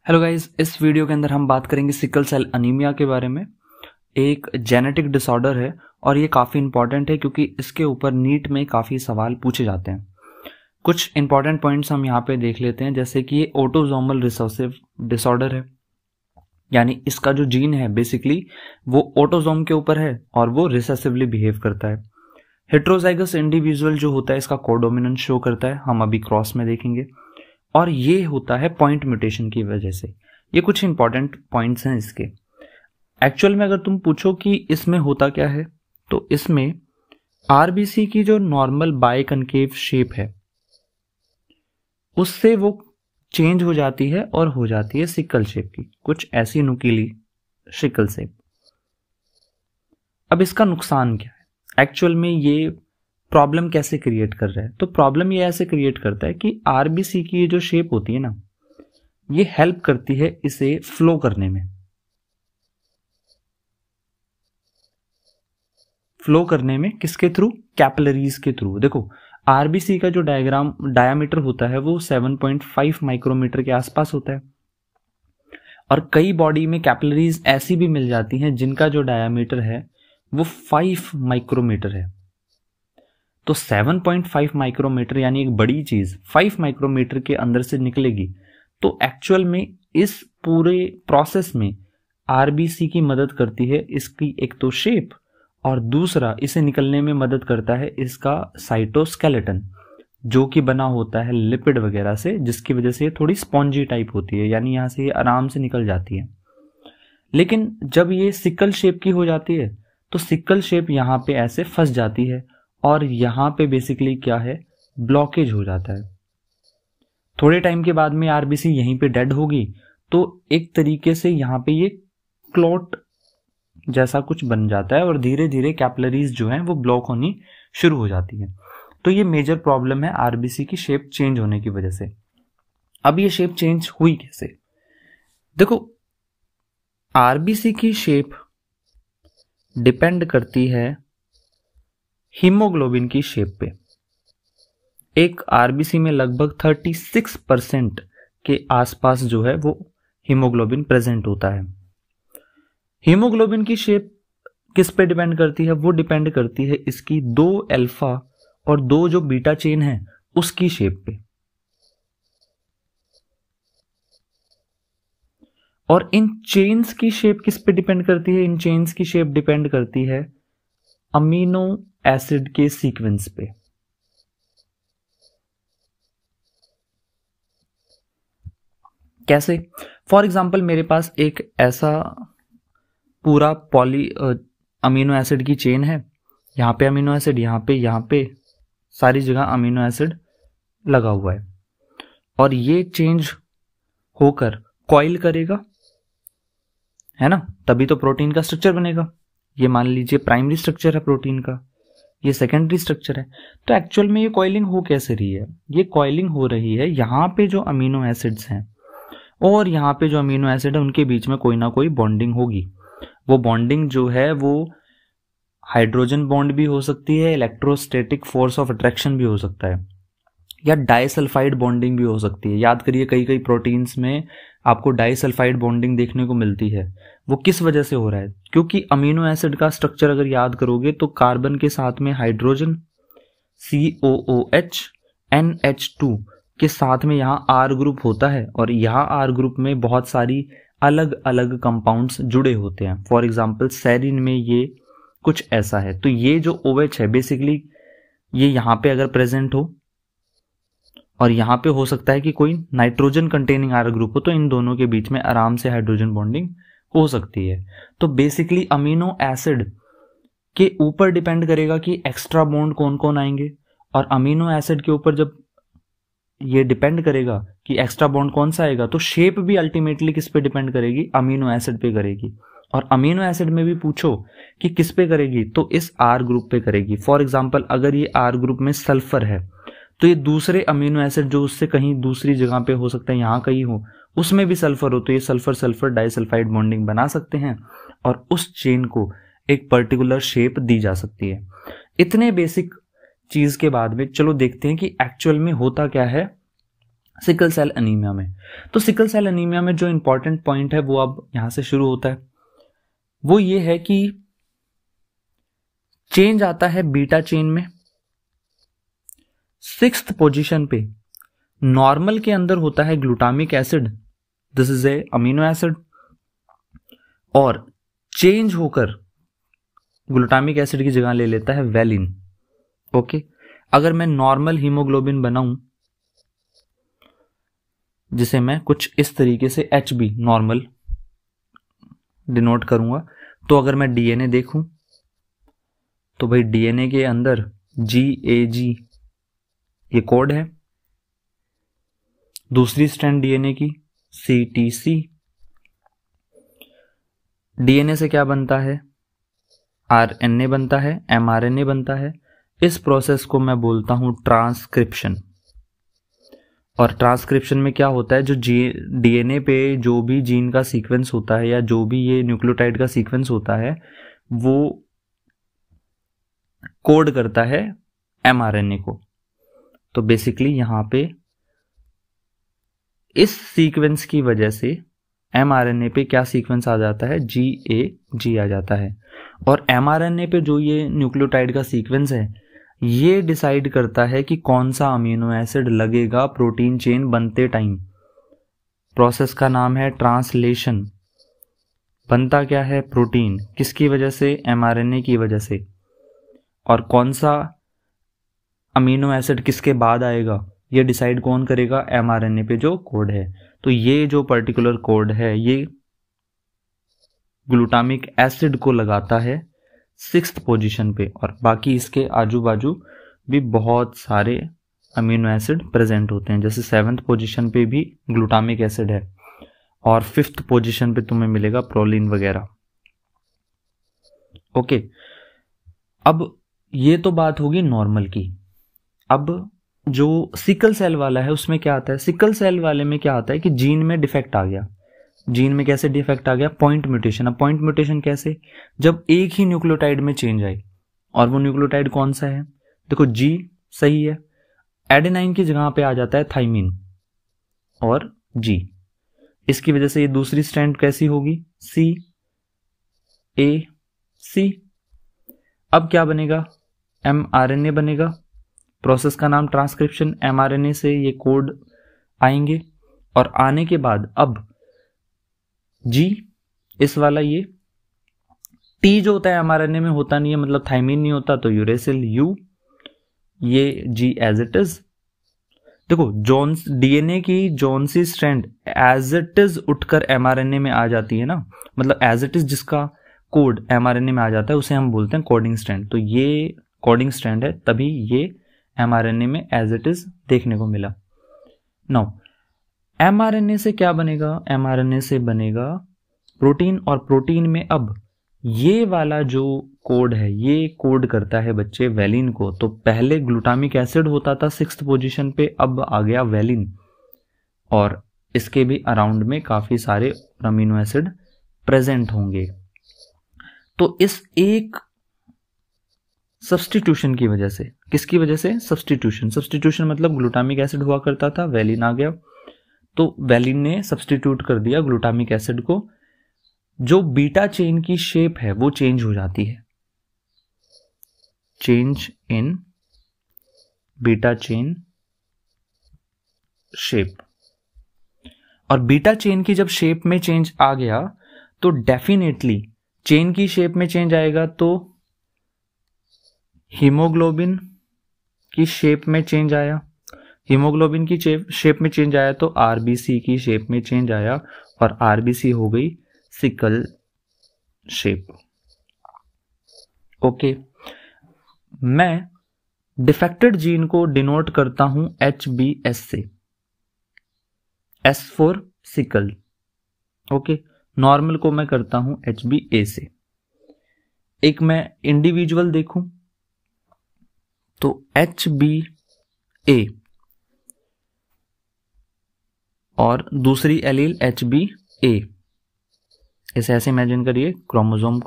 Hello guys, इस video के अंदर हम बात करेंगे सिकल सेल अनीमिया के बारे में। एक जेनेटिक डिसऑर्डर है और ये काफ़ी इंपॉर्टेंट है क्योंकि इसके ऊपर नीट में काफ़ी सवाल पूछे जाते हैं। कुछ इंपॉर्टेंट पॉइंट्स हम यहाँ पे देख लेते हैं, जैसे कि ये ऑटोसोमल रिसेसिव डिसऑर्डर है, यानी इसका जो जीन है बेसिकली वो ऑटोसोम के ऊपर है और वो रिसेसिवली बिहेव करता है। हेट्रोजाइगस इंडिविजुअल जो होता है इसका कोडोमिनेंट शो करता है, हम अभी क्रॉस में देखेंगे, और ये होता है पॉइंट म्यूटेशन की वजह से। ये कुछ इंपॉर्टेंट पॉइंट्स हैं इसके। एक्चुअल में अगर तुम पूछो कि इसमें होता क्या है, तो इसमें आरबीसी की जो नॉर्मल बाइकनकेव शेप है उससे वो चेंज हो जाती है और हो जाती है सिकल शेप की, कुछ ऐसी नुकीली सिकल शेप। अब इसका नुकसान क्या है, एक्चुअल में ये प्रॉब्लम कैसे क्रिएट कर रहा है? तो प्रॉब्लम ये ऐसे क्रिएट करता है कि आरबीसी की ये जो शेप होती है ना, ये हेल्प करती है इसे फ्लो करने में। फ्लो करने में किसके थ्रू? कैपिलरीज के थ्रू। देखो, आरबीसी का जो डायामीटर होता है वो 7.5 माइक्रोमीटर के आसपास होता है, और कई बॉडी में कैपिलरीज ऐसी भी मिल जाती हैं जिनका जो डायामीटर है वो 5 माइक्रोमीटर है। तो 7.5 माइक्रोमीटर यानी एक बड़ी चीज 5 माइक्रोमीटर के अंदर से निकलेगी, तो एक्चुअल में इस पूरे प्रोसेस में आरबीसी की मदद करती है इसकी एक तो शेप, और दूसरा इसे निकलने में मदद करता है इसका साइटोस्केलेटन, जो कि बना होता है लिपिड वगैरह से, जिसकी वजह से ये थोड़ी स्पॉन्जी टाइप होती है, यानी यहां से ये आराम से निकल जाती है। लेकिन जब ये सिकल शेप की हो जाती है तो सिकल शेप यहाँ पे ऐसे फंस जाती है और यहाँ पे बेसिकली क्या है, ब्लॉकेज हो जाता है। थोड़े टाइम के बाद में आरबीसी यहीं पे डेड होगी, तो एक तरीके से यहाँ पे ये क्लॉट जैसा कुछ बन जाता है और धीरे धीरे कैपिलरीज जो हैं वो ब्लॉक होनी शुरू हो जाती है। तो ये मेजर प्रॉब्लम है आरबीसी की शेप चेंज होने की वजह से। अब ये शेप चेंज हुई कैसे? देखो, आरबीसी की शेप डिपेंड करती है हीमोग्लोबिन की शेप पे। एक आरबीसी में लगभग 36% के आसपास जो है वो हीमोग्लोबिन प्रेजेंट होता है। हीमोग्लोबिन की शेप किस पे डिपेंड करती है? वो डिपेंड करती है इसकी 2 अल्फा और 2 जो बीटा चेन है उसकी शेप पे। और इन चेन्स की शेप किस पे डिपेंड करती है? इन चेन्स की शेप डिपेंड करती है अमीनो एसिड के सीक्वेंस पे। कैसे? फॉर एग्जाम्पल, मेरे पास एक ऐसा पूरा अमीनो एसिड की चेन है, यहाँ पे अमीनो एसिड, यहाँ पे सारी जगह अमीनो एसिड लगा हुआ है, और ये चेंज होकर कॉइल करेगा, है ना, तभी तो प्रोटीन का स्ट्रक्चर बनेगा। ये मान लीजिए प्राइमरी स्ट्रक्चर है प्रोटीन का, ये सेकेंडरी स्ट्रक्चर है। तो एक्चुअल में ये कॉइलिंग हो कैसे रही है? ये कॉइलिंग हो रही है यहाँ पे जो अमीनो एसिड्स हैं और यहाँ पे जो अमीनो एसिड है उनके बीच में कोई ना कोई बॉन्डिंग होगी। वो बॉन्डिंग जो है वो हाइड्रोजन बॉन्ड भी हो सकती है, इलेक्ट्रोस्टैटिक फोर्स ऑफ अट्रैक्शन भी हो सकता है, या डाइसल्फाइड बॉन्डिंग भी हो सकती है। याद करिए, कई कई प्रोटीन्स में आपको डाइसल्फाइड बॉन्डिंग देखने को मिलती है। वो किस वजह से हो रहा है? क्योंकि अमीनो एसिड का स्ट्रक्चर अगर याद करोगे तो कार्बन के साथ में हाइड्रोजन COOH NH2 के साथ में यहाँ R ग्रुप होता है, और यहाँ R ग्रुप में बहुत सारी अलग अलग कंपाउंड्स जुड़े होते हैं। फॉर एग्जाम्पल, सेरिन में ये कुछ ऐसा है। तो ये जो OH है बेसिकली ये यहाँ पे अगर प्रेजेंट हो, और यहाँ पे हो सकता है कि कोई नाइट्रोजन कंटेनिंग R ग्रुप हो, तो इन दोनों के बीच में आराम से हाइड्रोजन बॉन्डिंग हो सकती है। तो बेसिकली अमीनो एसिड के ऊपर डिपेंड करेगा कि एक्स्ट्रा बॉन्ड कौन कौन आएंगे, और अमीनो एसिड के ऊपर जब ये डिपेंड करेगा कि एक्स्ट्रा बॉन्ड कौन सा आएगा, तो शेप भी अल्टीमेटली किस पे डिपेंड करेगी? अमीनो एसिड पे करेगी। और अमीनो एसिड में भी पूछो कि किस पे करेगी, तो इस R ग्रुप पे करेगी। फॉर एग्जाम्पल, अगर ये R ग्रुप में सल्फर है तो ये दूसरे अमीनो एसिड जो उससे कहीं दूसरी जगह पे हो सकता है, यहाँ कहीं हो, उसमें भी सल्फर हो, तो ये सल्फर सल्फर डाइसल्फाइड बॉन्डिंग बना सकते हैं और उस चेन को एक पर्टिकुलर शेप दी जा सकती है। इतने बेसिक चीज के बाद में चलो देखते हैं कि एक्चुअल में होता क्या है सिकल सेल एनीमिया में। तो सिकल सेल एनीमिया में जो इंपॉर्टेंट पॉइंट है वो अब यहां से शुरू होता है, वो ये है कि चेंज आता है बीटा चेन में। 6th पोजीशन पे नॉर्मल के अंदर होता है glutamic acid, this is a amino acid, और चेंज होकर ग्लूटामिक एसिड की जगह ले लेता है वेलिन। ओके, अगर मैं नॉर्मल हीमोग्लोबिन बनाऊं जिसे मैं कुछ इस तरीके से HB नॉर्मल डिनोट करूंगा, तो अगर मैं डीएनए देखूं तो भाई डीएनए के अंदर GAG ये कोड है, दूसरी स्ट्रैंड डीएनए की CTC। डीएनए से क्या बनता है, RNA बनता है, mRNA बनता है। इस प्रोसेस को मैं बोलता हूं ट्रांसक्रिप्शन। और ट्रांसक्रिप्शन में क्या होता है, जो डीएनए पे जो भी जीन का सीक्वेंस होता है या जो भी ये न्यूक्लियोटाइड का सीक्वेंस होता है वो कोड करता है mRNA को। तो बेसिकली यहां पे इस सीक्वेंस की वजह से mRNA पे क्या सीक्वेंस आ जाता है, GAG आ जाता है। और mRNA पे जो ये न्यूक्लियोटाइड का सीक्वेंस है ये डिसाइड करता है कि कौन सा अमीनो एसिड लगेगा प्रोटीन चेन बनते टाइम। प्रोसेस का नाम है ट्रांसलेशन। बनता क्या है, प्रोटीन, किसकी वजह से, mRNA की वजह से। और कौन सा अमीनो एसिड किसके बाद आएगा ये डिसाइड कौन करेगा, mRNA पे जो कोड है। तो ये जो पर्टिकुलर कोड है ये ग्लूटामिक एसिड को लगाता है 6th पोजीशन पे, और बाकी इसके आजू बाजू भी बहुत सारे अमीनो एसिड प्रेजेंट होते हैं। जैसे 7th पोजीशन पे भी ग्लूटामिक एसिड है और 5th पोजीशन पे तुम्हें मिलेगा प्रोलिन वगैरह। ओके, अब ये तो बात होगी नॉर्मल की। अब जो सिकल सेल वाला है उसमें क्या आता है, सिकल सेल वाले में क्या आता है कि जीन में डिफेक्ट आ गया। जीन में कैसे डिफेक्ट आ गया, पॉइंट म्यूटेशन। अब पॉइंट म्यूटेशन कैसे, जब एक ही न्यूक्लियोटाइड में चेंज आई, और वो न्यूक्लियोटाइड कौन सा है, देखो G सही है, एडेनाइन की जगह पे आ जाता है थाइमिन और G। इसकी वजह से ये दूसरी स्ट्रैंड कैसी होगी, CAC। अब क्या बनेगा, mRNA बनेगा। प्रोसेस का नाम ट्रांसक्रिप्शन। mRNA से ये कोड आएंगे, और आने के बाद अब G इस वाला ये T जो होता है mRNA में होता नहीं है, मतलब थाइमिन नहीं होता, तो यूरेसिल U, ये G एज इट इज। देखो जोन्स डीएनए की जोनसी स्ट्रैंड एज इट इज उठकर mRNA में आ जाती है ना, मतलब एज इट इज जिसका कोड mRNA में आ जाता है उसे हम बोलते हैं कोडिंग स्ट्रैंड। तो ये कोडिंग स्ट्रैंड है, तभी ये mRNA में एज इट इज देखने को मिला। नाउ mRNA से क्या बनेगा, mRNA से बनेगा प्रोटीन, और प्रोटीन में अब ये वाला जो कोड है ये कोड करता है बच्चे वेलिन को। तो पहले ग्लूटामिक एसिड होता था 6th पोजीशन पे, अब आ गया वेलिन, और इसके भी अराउंड में काफी सारे अमीनो एसिड प्रेजेंट होंगे। तो इस एक सब्स्टिट्यूशन की वजह से, किसकी वजह से, सब्स्टिट्यूशन मतलब ग्लूटामिक एसिड हुआ करता था, वेलिन आ गया, तो वेलिन ने सब्स्टिट्यूट कर दिया ग्लूटामिक एसिड को। जो बीटा चेन की शेप है वो चेंज हो जाती है, change in beta chain shape. और बीटा चेन की जब शेप में चेंज आ गया तो डेफिनेटली चेन की शेप में चेंज आएगा, तो हीमोग्लोबिन की शेप में चेंज आया, हीमोग्लोबिन की शेप में चेंज आया तो आरबीसी की शेप में चेंज आया, और आरबीसी हो गई सिकल शेप। ओके, मैं डिफेक्टेड जीन को डिनोट करता हूं HBS से, S for sickle. Okay, normal को मैं करता हूं HbA से। एक मैं इंडिविजुअल देखूं तो HbA और दूसरी एलील HbA, इसे ऐसे इमेजिन करिए, क्रोमोसोम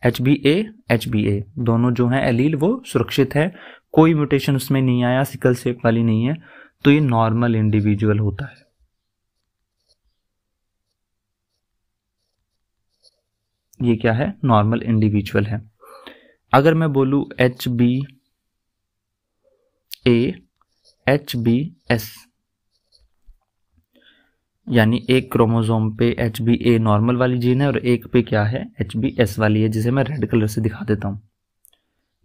HbA दोनों जो हैं एलील वो सुरक्षित है, कोई म्यूटेशन उसमें नहीं आया, सिकल शेप वाली नहीं है। तो ये नॉर्मल इंडिविजुअल होता है। ये क्या है? नॉर्मल इंडिविजुअल है। अगर मैं बोलूं HbA/HbS, यानी एक क्रोमोसोम पे HbA नॉर्मल वाली जीन है और एक पे क्या है? HbS वाली है, जिसे मैं रेड कलर से दिखा देता हूं।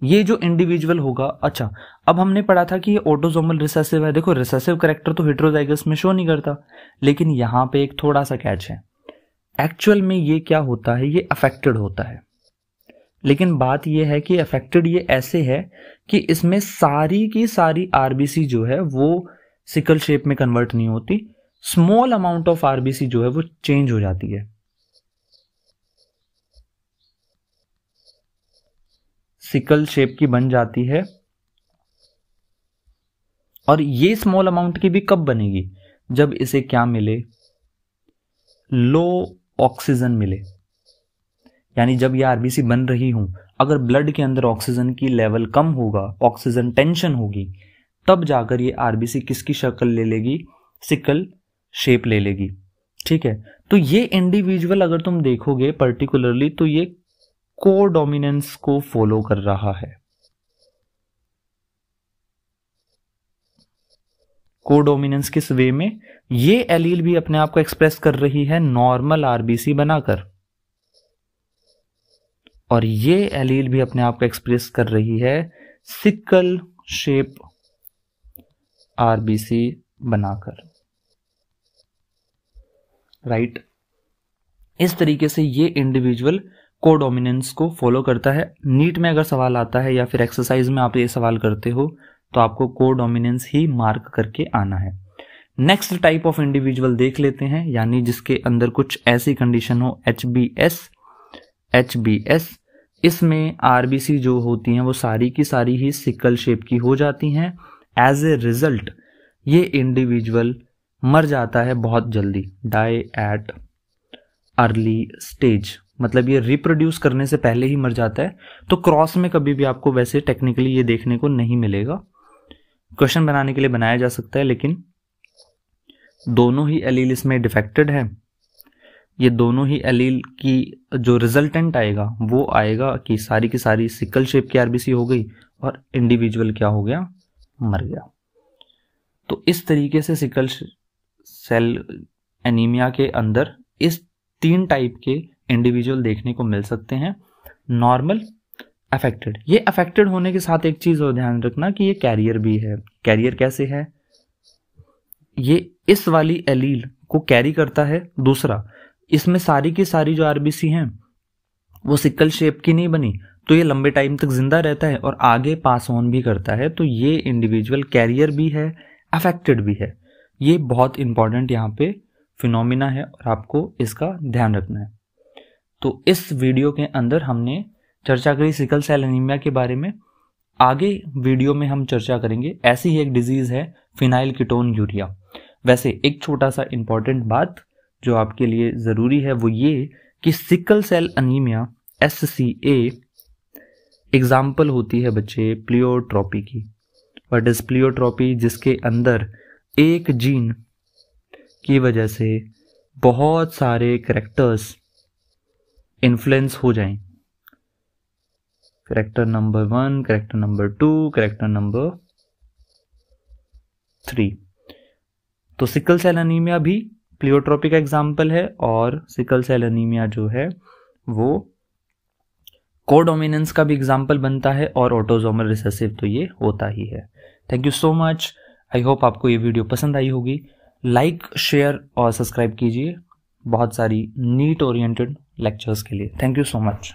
ये जो इंडिविजुअल होगा, अच्छा अब हमने पढ़ा था कि ये ऑटोसोमल रिसेसिव है। देखो रिसेसिव कैरेक्टर तो हेटेरोजाइगस में शो नहीं करता, लेकिन यहां पे एक थोड़ा सा कैच है। एक्चुअल में ये क्या होता है? ये अफेक्टेड होता है, लेकिन बात ये है कि अफेक्टेड ये ऐसे है कि इसमें सारी की सारी आरबीसी जो है वो सिकल शेप में कन्वर्ट नहीं होती। स्मॉल अमाउंट ऑफ आरबीसी जो है वो चेंज हो जाती है, सिकल शेप की बन जाती है। और ये स्मॉल अमाउंट की भी कब बनेगी? जब इसे क्या मिले? लो ऑक्सीजन मिले। यानी जब ये आरबीसी बन रही हूं, अगर ब्लड के अंदर ऑक्सीजन की लेवल कम होगा, ऑक्सीजन टेंशन होगी, तब जाकर ये आरबीसी किसकी शक्ल ले लेगी? सिकल शेप ले लेगी। ठीक है, तो ये इंडिविजुअल अगर तुम देखोगे पर्टिकुलरली, तो ये कोडोमिनेंस को फॉलो कर रहा है। कोडोमिनेंस किस वे में? ये एलील भी अपने आप को एक्सप्रेस कर रही है नॉर्मल आरबीसी बनाकर, और ये एलील भी अपने आप को एक्सप्रेस कर रही है सिकल शेप आरबीसी बनाकर। राइट, इस तरीके से ये इंडिविजुअल कोडोमिनेंस को फॉलो करता है। नीट में अगर सवाल आता है या फिर एक्सरसाइज में आप ये सवाल करते हो, तो आपको कोडोमिनेंस ही मार्क करके आना है। नेक्स्ट टाइप ऑफ इंडिविजुअल देख लेते हैं, यानी जिसके अंदर कुछ ऐसी कंडीशन हो, HbS। इसमें आरबीसी जो होती हैं वो सारी की सारी ही सिकल शेप की हो जाती हैं। एज ए रिजल्ट ये इंडिविजुअल मर जाता है बहुत जल्दी, डाई एट अर्ली स्टेज, मतलब ये रिप्रोड्यूस करने से पहले ही मर जाता है। तो क्रॉस में कभी भी आपको वैसे टेक्निकली ये देखने को नहीं मिलेगा। क्वेश्चन बनाने के लिए बनाया जा सकता है, लेकिन दोनों ही एलील इसमें डिफेक्टेड है। ये दोनों ही एलील की जो रिजल्टेंट आएगा वो आएगा कि सारी की सारी सिकल शेप की आरबीसी हो गई और इंडिविजुअल क्या हो गया? मर गया। तो इस तरीके से सिकल सेल एनीमिया के अंदर इस 3 टाइप के इंडिविजुअल देखने को मिल सकते हैं। Normal, affected. ये अफेक्टेड होने के साथ एक चीज और ध्यान रखना कि ये कैरियर भी है। कैरियर कैसे है? ये इस वाली एलील को कैरी करता है। दूसरा, इसमें सारी की सारी जो आरबीसी हैं वो सिकल शेप की नहीं बनी, तो ये लंबे टाइम तक जिंदा रहता है और आगे पास ऑन भी करता है। तो ये इंडिविजुअल कैरियर भी है, अफेक्टेड भी है। ये बहुत इंपॉर्टेंट यहाँ पे फिनोमिना है और आपको इसका ध्यान रखना है। तो इस वीडियो के अंदर हमने चर्चा करी सिकल सेल एनीमिया के बारे में। आगे वीडियो में हम चर्चा करेंगे, ऐसी ही एक डिजीज है फिनाइल कीटोन यूरिया। वैसे एक छोटा सा इंपॉर्टेंट बात जो आपके लिए जरूरी है वो ये कि sickle cell anaemia SCA example होती है बच्चे प्लियोट्रोपी की। What is pleiotropy? जिसके अंदर एक जीन की वजह से बहुत सारे कैरेक्टर्स इन्फ्लुएंस हो जाएं। Character number 1, character number 2, character number 3। तो सिकल सेल एनीमिया भी प्लियोट्रोपी का एग्जाम्पल है, और सिकल सेल एनीमिया जो है वो कोडोमिनेंस का भी एग्जाम्पल बनता है, और ऑटोसोमल रिसेसिव तो ये होता ही है। Thank you so much. I hope आपको ये वीडियो पसंद आई होगी। लाइक, शेयर और सब्सक्राइब कीजिए बहुत सारी नीट ओरिएंटेड लेक्चर्स के लिए। Thank you so much.